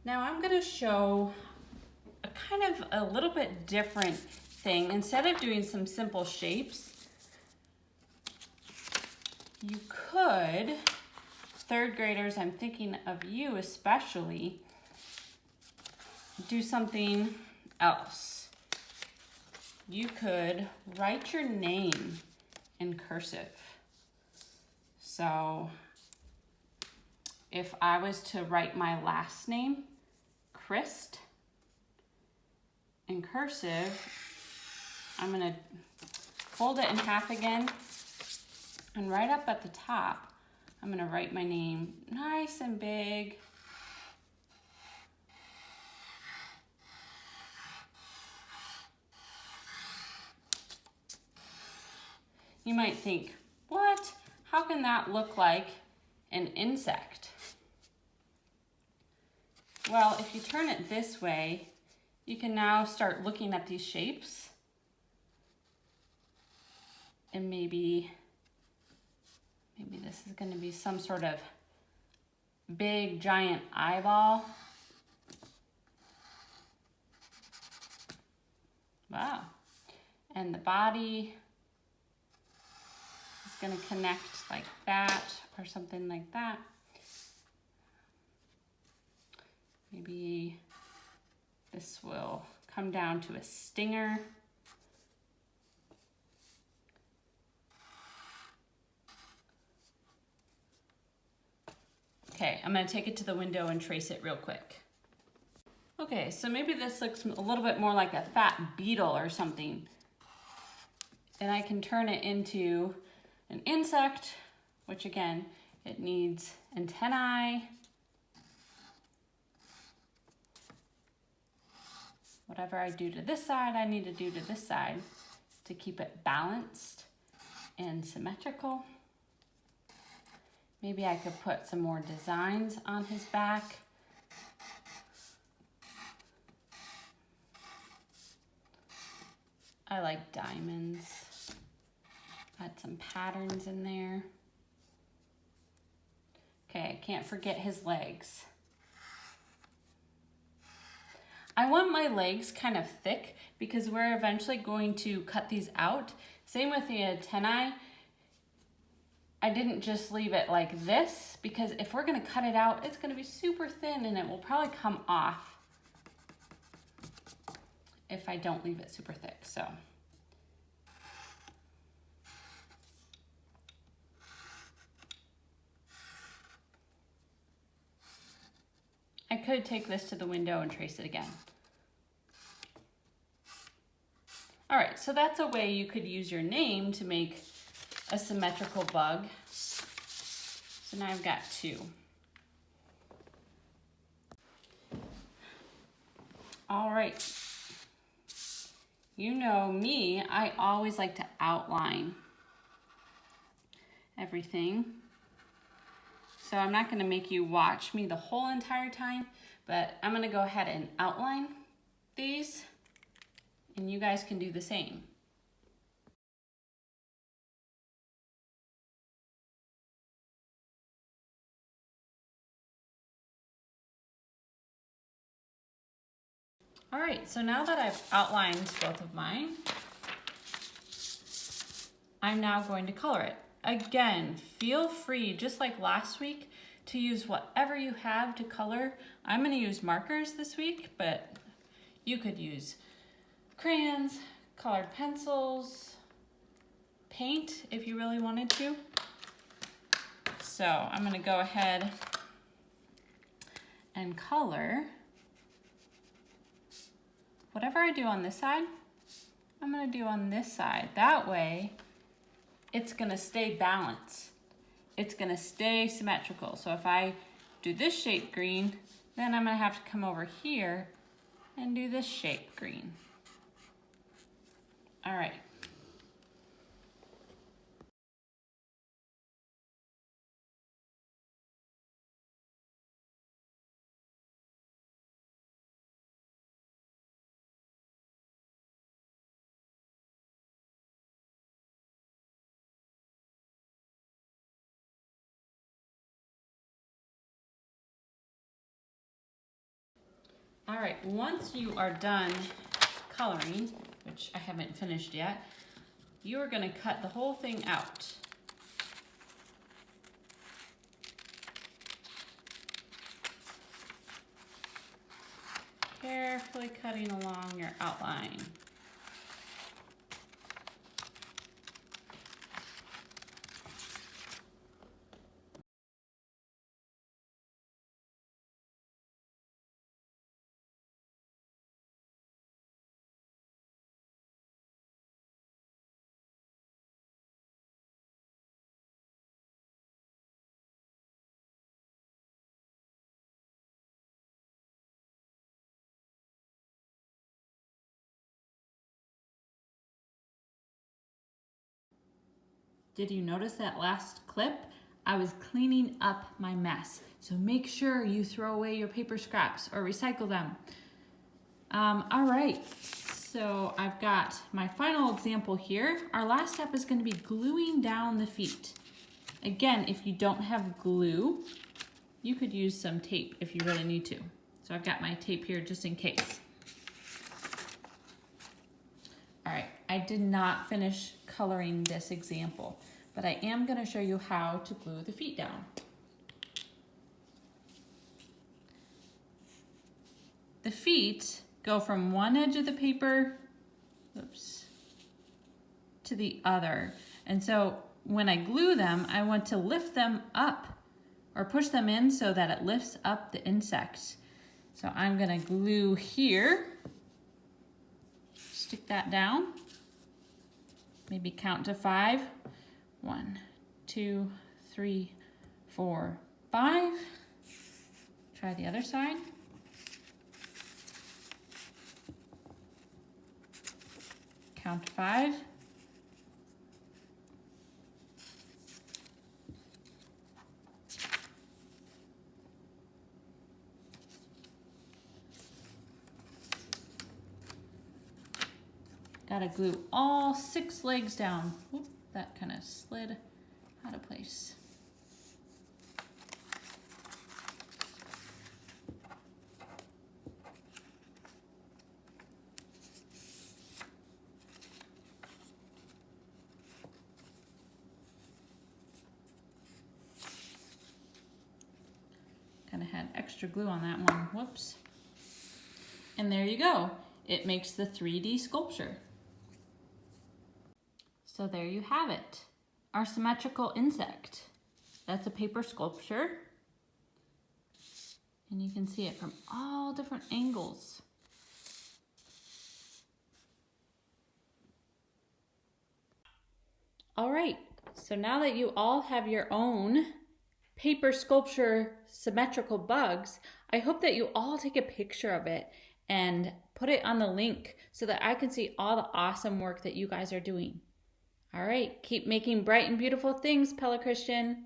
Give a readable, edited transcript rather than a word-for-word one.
Now I'm going to show a kind of a little bit different thing. Instead of doing some simple shapes, you could, third graders, I'm thinking of you especially, do something else. You could write your name in cursive. So if I was to write my last name, Christ, in cursive, I'm gonna fold it in half again, and right up at the top, I'm gonna write my name nice and big. You might think, what? How can that look like an insect? Well, if you turn it this way, you can now start looking at these shapes and maybe this is going to be some sort of big giant eyeball. Wow. And the body is going to connect like that or something like that. Maybe this will come down to a stinger. Okay, I'm gonna take it to the window and trace it real quick. Okay, so maybe this looks a little bit more like a fat beetle or something. And I can turn it into an insect, which again, it needs antennae. Whatever I do to this side, I need to do to this side to keep it balanced and symmetrical. Maybe I could put some more designs on his back. I like diamonds. Add some patterns in there. Okay, I can't forget his legs. I want my legs kind of thick because we're eventually going to cut these out. Same with the antennae. I didn't just leave it like this because if we're gonna cut it out, it's gonna be super thin and it will probably come off if I don't leave it super thick, so. I could take this to the window and trace it again. All right, so that's a way you could use your name to make a symmetrical bug. So now I've got two. All right. You know me, I always like to outline everything. So I'm not gonna make you watch me the whole entire time, but I'm gonna go ahead and outline these, and you guys can do the same. All right, so now that I've outlined both of mine, I'm now going to color it. Again, feel free, just like last week, to use whatever you have to color. I'm gonna use markers this week, but you could use crayons, colored pencils, paint if you really wanted to. So I'm gonna go ahead and color. Whatever I do on this side, I'm gonna do on this side. That way, it's gonna stay balanced. It's gonna stay symmetrical. So if I do this shape green, then I'm gonna have to come over here and do this shape green. All right. All right, once you are done coloring, which I haven't finished yet, you are gonna cut the whole thing out. Carefully cutting along your outline. Did you notice that last clip? I was cleaning up my mess. So make sure you throw away your paper scraps or recycle them. All right, so I've got my final example here. Our last step is going to be gluing down the feet. Again, if you don't have glue, you could use some tape if you really need to. So I've got my tape here just in case. All right, I did not finish coloring this example, but I am going to show you how to glue the feet down. The feet go from one edge of the paper, to the other. And so when I glue them, I want to lift them up or push them in so that it lifts up the insect. So I'm going to glue here, stick that down, maybe count to 5. 1, 2, 3, 4, 5. Try the other side. Count to 5. Gotta glue all 6 legs down. Oop, that kind of slid out of place. Kind of had extra glue on that one, whoops. And there you go. It makes the 3D sculpture. So there you have it, our symmetrical insect. That's a paper sculpture. And you can see it from all different angles. All right, so now that you all have your own paper sculpture symmetrical bugs, I hope that you all take a picture of it and put it on the link so that I can see all the awesome work that you guys are doing. All right, keep making bright and beautiful things, Pella Christian.